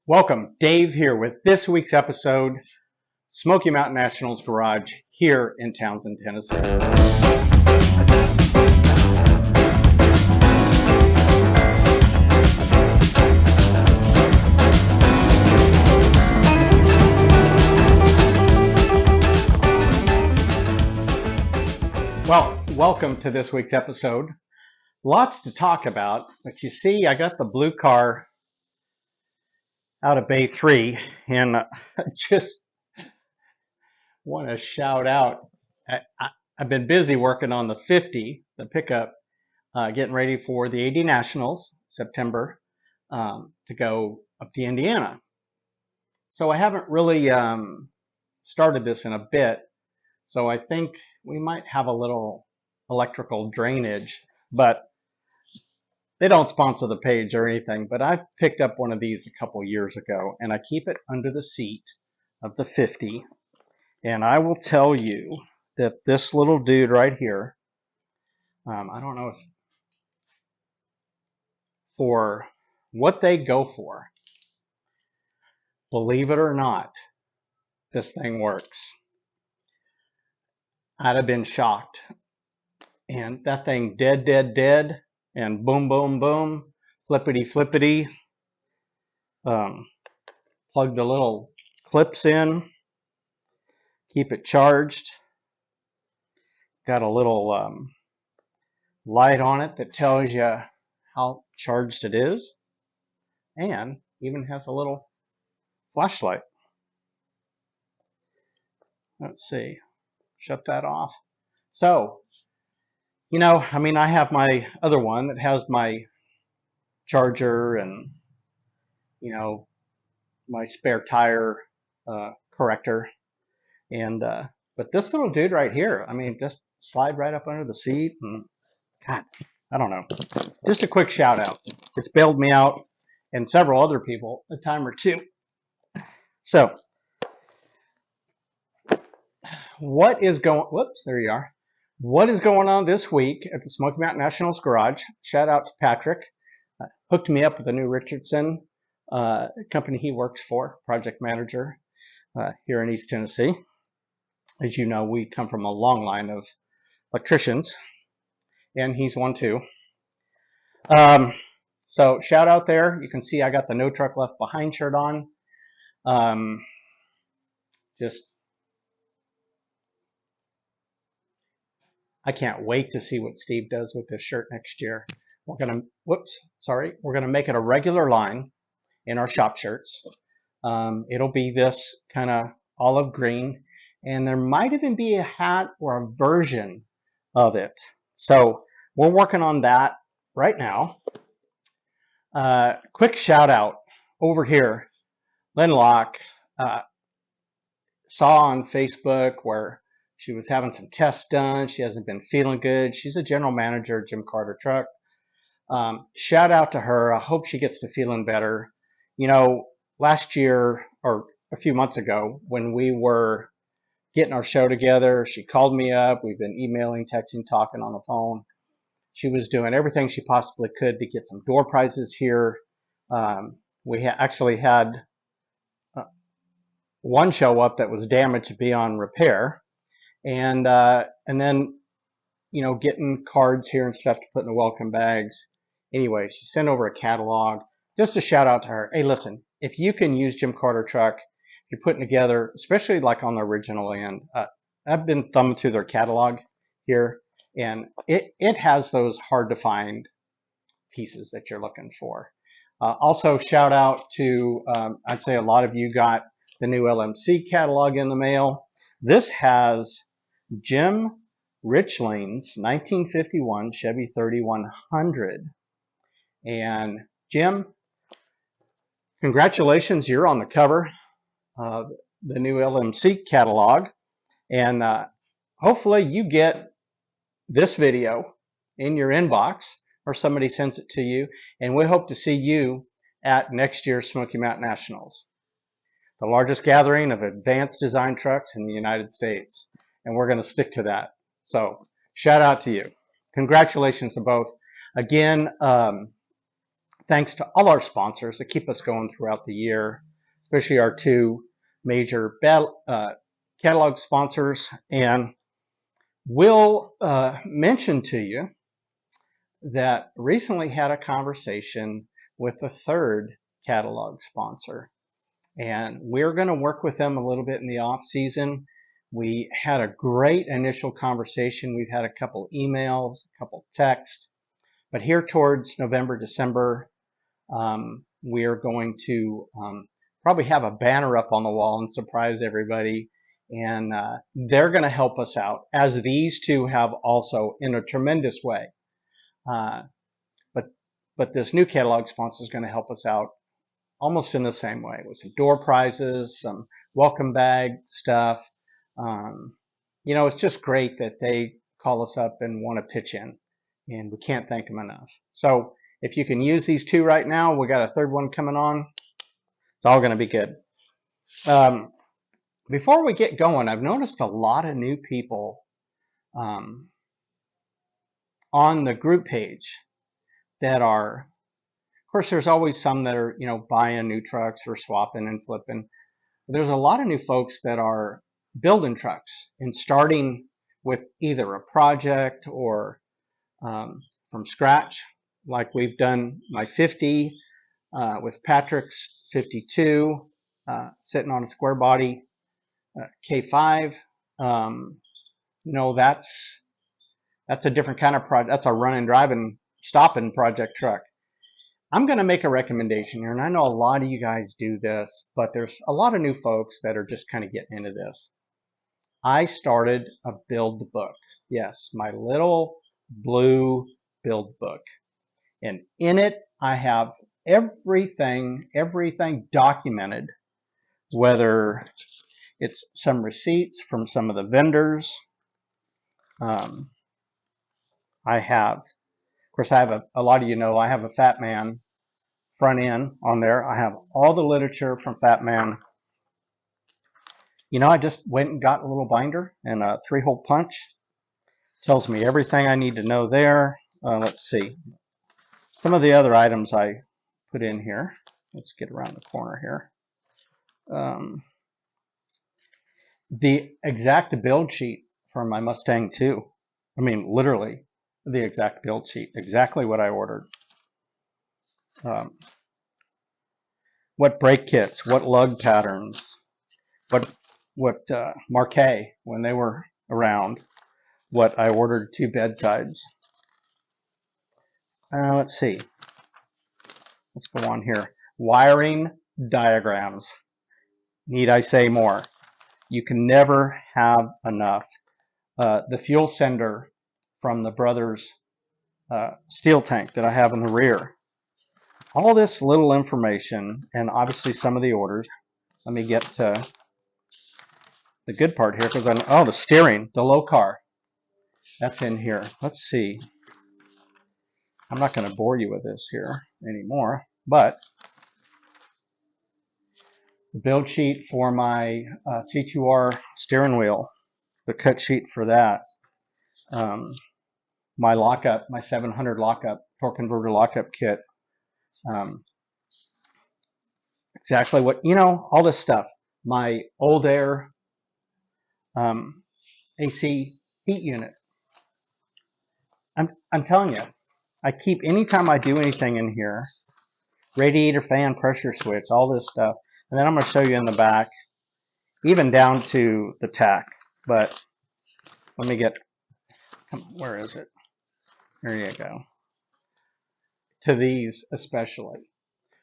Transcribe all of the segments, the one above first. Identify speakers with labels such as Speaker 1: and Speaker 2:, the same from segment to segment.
Speaker 1: Welcome, Dave here with this week's episode, Smoky Mountain Nationals Garage here in Townsend, Tennessee. Well, welcome to this week's episode. Lots to talk about, but you see, I got the blue car out of Bay 3, and I just want to shout out. I've been busy working on the 50, the pickup, getting ready for the AD Nationals, September, to go up to Indiana. So I haven't really started this in a bit, so I think we might have a little electrical drainage, but they don't sponsor the page or anything, but I've picked up one of these a couple years ago, and I keep it under the seat of the 50. And I will tell you that this little dude right here, I don't know if for what they go for, believe it or not, this thing works. I'd have been shocked. And that thing dead, and boom, boom, boom, flippity, flippity. Plug the little clips in, keep it charged. Got a little light on it that tells you how charged it is, and even has a little flashlight. Let's see, shut that off. So, I have my other one that has my charger and, my spare tire corrector. And, but this little dude right here, just slide right up under the seat. And God, I don't know. Just a quick shout out. It's bailed me out and several other people a time or two. So, what is going on this week at the Smoky Mountain Nationals Garage? Shout out to Patrick. Hooked me up with a new Richardson company he works for, project manager here in East Tennessee. As you know, we come from a long line of electricians, and he's one too. So shout out there. You can see I got the No Truck Left Behind shirt on. I can't wait to see what Steve does with this shirt next year. We're gonna make it a regular line in our shop shirts. It'll be this kind of olive green, and there might even be a hat or a version of it. So we're working on that right now. Quick shout out over here. Lynn Locke saw on Facebook where she was having some tests done. She hasn't been feeling good. She's a general manager at Jim Carter Truck. Shout out to her. I hope she gets to feeling better. Last year or a few months ago when we were getting our show together, she called me up. We've been emailing, texting, talking on the phone. She was doing everything she possibly could to get some door prizes here. We actually had one show up that was damaged beyond repair. And then, getting cards here and stuff to put in the welcome bags. Anyway, she sent over a catalog. Just a shout out to her. Hey, listen, if you can use Jim Carter Truck, if you're putting together, especially like on the original end, I've been thumbing through their catalog here, and it has those hard to find pieces that you're looking for. Also, shout out to, I'd say a lot of you got the new LMC catalog in the mail. This has Jim Richling's 1951 Chevy 3100. And Jim, congratulations, you're on the cover of the new LMC catalog. And hopefully you get this video in your inbox or somebody sends it to you. And we hope to see you at next year's Smoky Mountain Nationals, the largest gathering of advanced design trucks in the United States. And we're going to stick to that. So shout out to you. Congratulations to both. Again, thanks to all our sponsors that keep us going throughout the year, especially our two major catalog sponsors. And we'll mention to you that recently had a conversation with a third catalog sponsor, and we're going to work with them a little bit in the off season. We had a great initial conversation. We've had a couple emails, a couple texts, but here towards November, December, we are going to probably have a banner up on the wall and surprise everybody. And they're going to help us out, as these two have also in a tremendous way. But this new catalog sponsor is going to help us out almost in the same way, with some door prizes, some welcome bag stuff. It's just great that they call us up and want to pitch in, and we can't thank them enough. So if you can use these two right now, we got a third one coming on. It's all going to be good. Before we get going, I've noticed a lot of new people on the group page that are, of course, there's always some that are, buying new trucks or swapping and flipping. But there's a lot of new folks that are building trucks and starting with either a project or from scratch, like we've done my 50 with Patrick's 52 sitting on a square body K5. That's a different kind of project. That's a run and drive and stopping project truck. I'm going to make a recommendation here, and I know a lot of you guys do this, but there's a lot of new folks that are just kind of getting into this. I started a build book. Yes, my little blue build book. And in it, I have everything documented, whether it's some receipts from some of the vendors. I have a lot of I have a Fat Man front end on there. I have all the literature from Fat Man. I just went and got a little binder and a 3-hole punch. Tells me everything I need to know there. Let's see. Some of the other items I put in here. Let's get around the corner here. The exact build sheet for my Mustang 2. I mean, literally the exact build sheet. Exactly what I ordered. What brake kits, what lug patterns, what Marquet when they were around, what I ordered 2 bedsides. Let's see. Let's go on here. Wiring diagrams. Need I say more? You can never have enough. The fuel sender from the Brothers steel tank that I have in the rear. All this little information, and obviously some of the orders. Let me get to the good part here, because the steering, the low car, that's in here. Let's see. I'm not going to bore you with this here anymore, but the build sheet for my C2R steering wheel, the cut sheet for that, my lockup, my 700 lockup, torque converter lockup kit, exactly what, all this stuff. My Old Air AC heat unit. I'm telling you, I keep, anytime I do anything in here, radiator fan, pressure switch, all this stuff. And then I'm going to show you in the back, even down to the tack. But let me get, where is it? There you go. To these especially.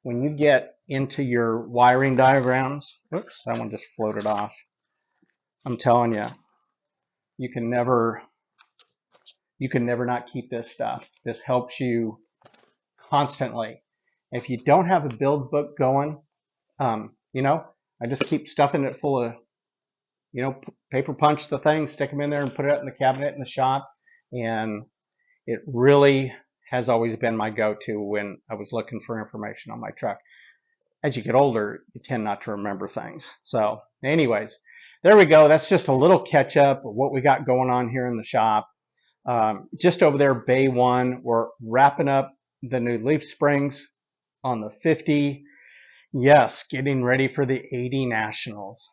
Speaker 1: When you get into your wiring diagrams, oops, that one just floated off. I'm telling you, you can never not keep this stuff. This helps you constantly. If you don't have a build book going, I just keep stuffing it full of, paper punch the things, stick them in there and put it up in the cabinet in the shop. And it really has always been my go-to when I was looking for information on my truck. As you get older, you tend not to remember things. So anyways, there we go. That's just a little catch up of what we got going on here in the shop. Just over there, Bay 1, we're wrapping up the new leaf springs on the 50. Yes, getting ready for the 80 Nationals.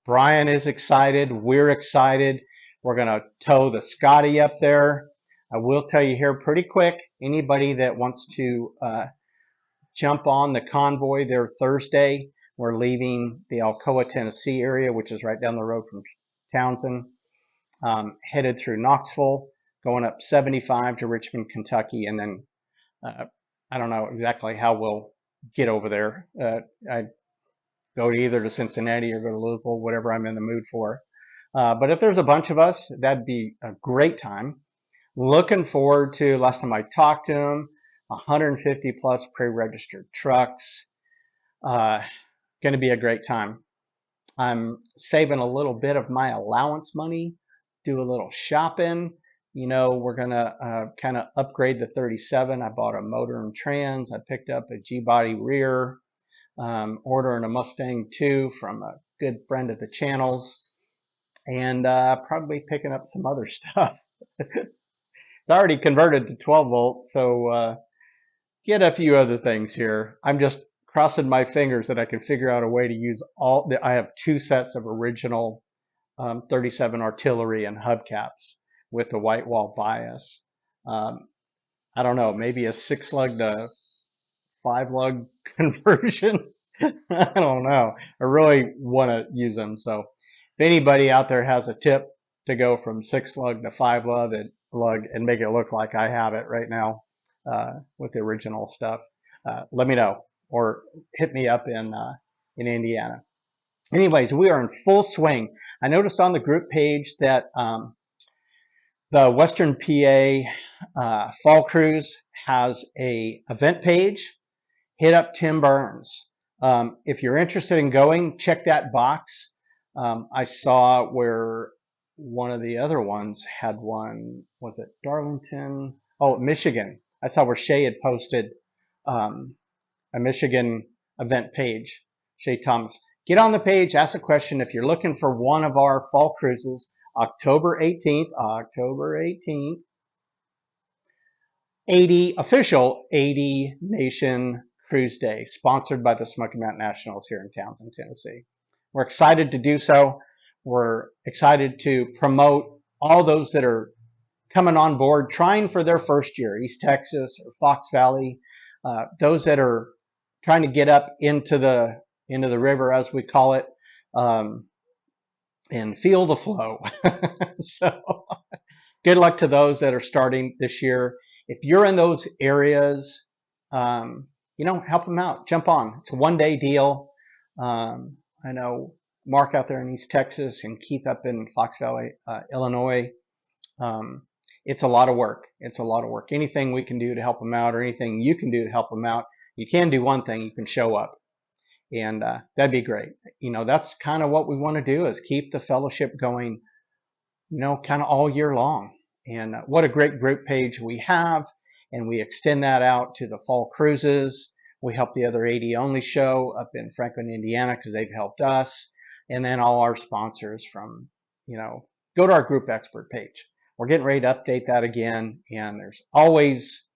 Speaker 1: Brian is excited. We're excited. We're going to tow the Scotty up there. I will tell you here pretty quick, anybody that wants to jump on the convoy there Thursday, we're leaving the Alcoa, Tennessee area, which is right down the road from Townsend, headed through Knoxville, going up 75 to Richmond, Kentucky, and then I don't know exactly how we'll get over there. I go either to Cincinnati or go to Louisville, whatever I'm in the mood for. But if there's a bunch of us, that'd be a great time. Looking forward to, last time I talked to them, 150 plus pre-registered trucks. Going to be a great time. I'm saving a little bit of my allowance money, do a little shopping. You know, we're going to kind of upgrade the 37. I bought a motor and trans. I picked up a G-body rear, ordering a Mustang 2 from a good friend of the channels, and probably picking up some other stuff. It's already converted to 12 volts, so get a few other things here. I'm just crossing my fingers that I can figure out a way to use I have 2 sets of original 37 artillery and hubcaps with the white wall bias. I don't know, maybe a 6-lug to 5-lug conversion. I don't know. I really want to use them. So if anybody out there has a tip to go from 6-lug to 5-lug and make it look like I have it right now with the original stuff, let me know, or hit me up in Indiana. Anyways, we are in full swing. I noticed on the group page that the Western PA Fall Cruise has a event page. Hit up Tim Burns. If you're interested in going, check that box. I saw where one of the other ones had one, was it Darlington? Oh, Michigan. I saw where Shay had posted a Michigan event page. Shay Thomas. Get on the page, ask a question. If you're looking for one of our fall cruises, October 18th, 80 official 80 Nation Cruise Day, sponsored by the Smoky Mountain Nationals here in Townsend, Tennessee. We're excited to do so. We're excited to promote all those that are coming on board, trying for their first year, East Texas or Fox Valley, those that are trying to get up into the river, as we call it, and feel the flow. So good luck to those that are starting this year. If you're in those areas, help them out. Jump on. It's a one-day deal. I know Mark out there in East Texas and Keith up in Fox Valley, Illinois. It's a lot of work. It's a lot of work. Anything we can do to help them out, or anything you can do to help them out, you can do one thing. You can show up, and that'd be great. That's kind of what we want to do, is keep the fellowship going, kind of all year long. And what a great group page we have, and we extend that out to the fall cruises. We help the other 80 Only show up in Franklin, Indiana, because they've helped us. And then all our sponsors from, go to our group expert page. We're getting ready to update that again, and there's always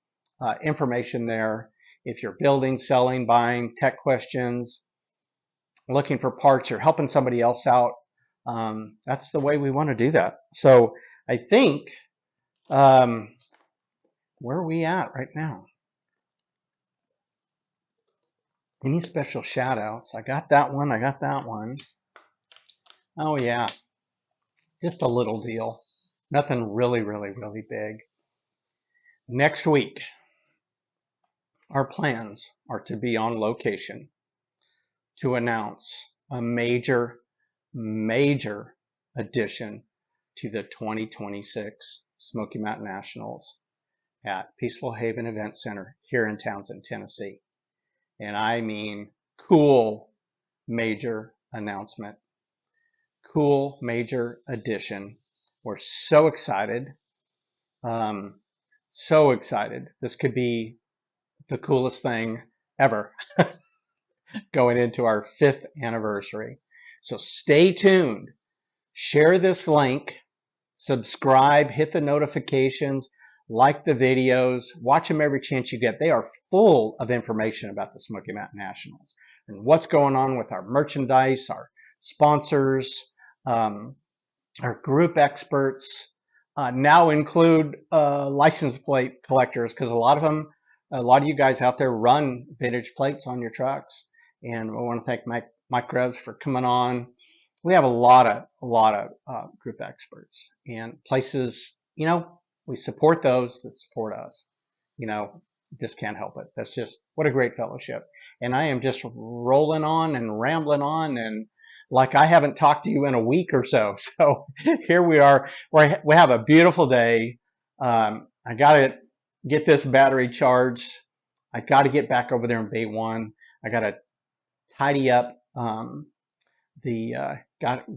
Speaker 1: information there. If you're building, selling, buying, tech questions, looking for parts, or helping somebody else out, that's the way we want to do that. So I think, where are we at right now? Any special shout outs? I got that one. Oh yeah, just a little deal. Nothing really, really, really big. Next week, our plans are to be on location to announce a major addition to the 2026 Smoky Mountain Nationals at Peaceful Haven Event Center here in Townsend, Tennessee. And I mean cool major announcement, cool major addition. We're so excited. So excited. This could be the coolest thing ever going into our 5th anniversary. So stay tuned. Share this link, subscribe, hit the notifications. like the videos, watch them every chance you get. They are full of information about the Smoky Mountain Nationals and what's going on with our merchandise, our sponsors, our group experts. Now include license plate collectors, because a lot of you guys out there run vintage plates on your trucks. And I want to thank Mike Greves for coming on. We have a lot of group experts and places, we support those that support us. Just can't help it. That's just, what a great fellowship. And I am just rolling on and rambling on, and like I haven't talked to you in a week or so. So here we are. We have a beautiful day. I got to get this battery charged. I got to get back over there in Bay 1. I got to tidy up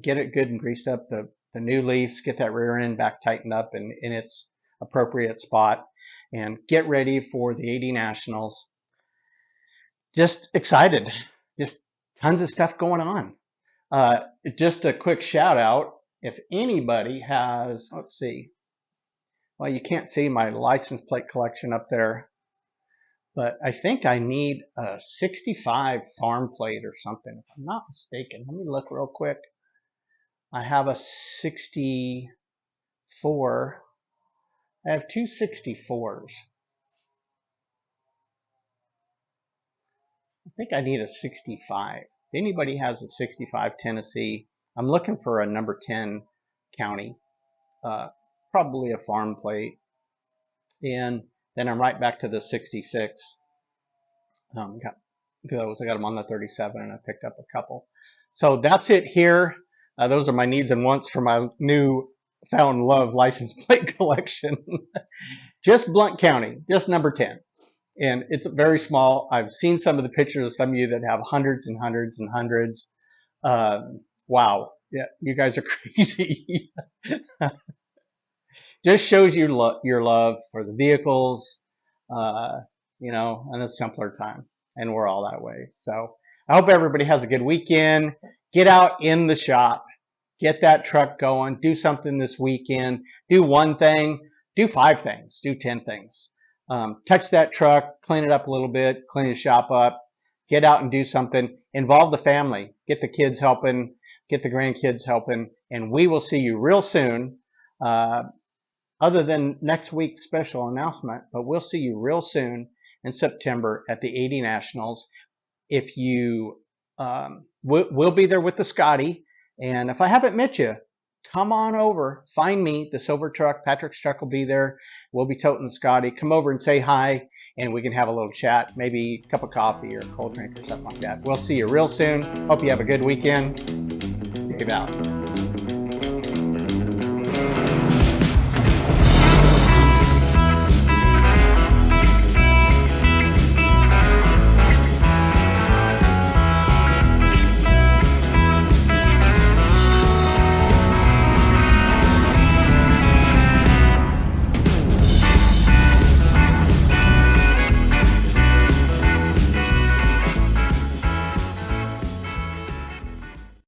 Speaker 1: get it good and greased up, the new leaves, get that rear end back tightened up and in its appropriate spot, and get ready for the 80 Nationals. Just excited. Just tons of stuff going on. Just a quick shout out. If anybody has, let's see. Well, you can't see my license plate collection up there, but I think I need a 65 farm plate or something, if I'm not mistaken. Let me look real quick. I have a 64. I have two 64s. I think I need a 65. If anybody has a 65 Tennessee, I'm looking for a number 10 county, probably a farm plate. And then I'm right back to the 66. I got them on the 37 and I picked up a couple. So that's it here. Those are my needs and wants for my new found love license plate collection. Just Blount County, just number 10. And it's very small. I've seen some of the pictures of some of you that have hundreds and hundreds and hundreds. Wow. Yeah, you guys are crazy. Just shows you your love for the vehicles, in a simpler time. And we're all that way. So I hope everybody has a good weekend. Get out in the shop. Get that truck going. Do something this weekend. Do one thing. Do 5 things. Do 10 things. Touch that truck. Clean it up a little bit. Clean the shop up. Get out and do something. Involve the family. Get the kids helping. Get the grandkids helping. And we will see you real soon. Other than next week's special announcement. But we'll see you real soon in September at the 80 Nationals. If you we'll be there with the Scotty. And if I haven't met you, come on over. Find me, the silver truck. Patrick's truck will be there. We'll be toting the Scotty. Come over and say hi, and we can have a little chat. Maybe a cup of coffee or a cold drink or something like that. We'll see you real soon. Hope you have a good weekend. Dave out.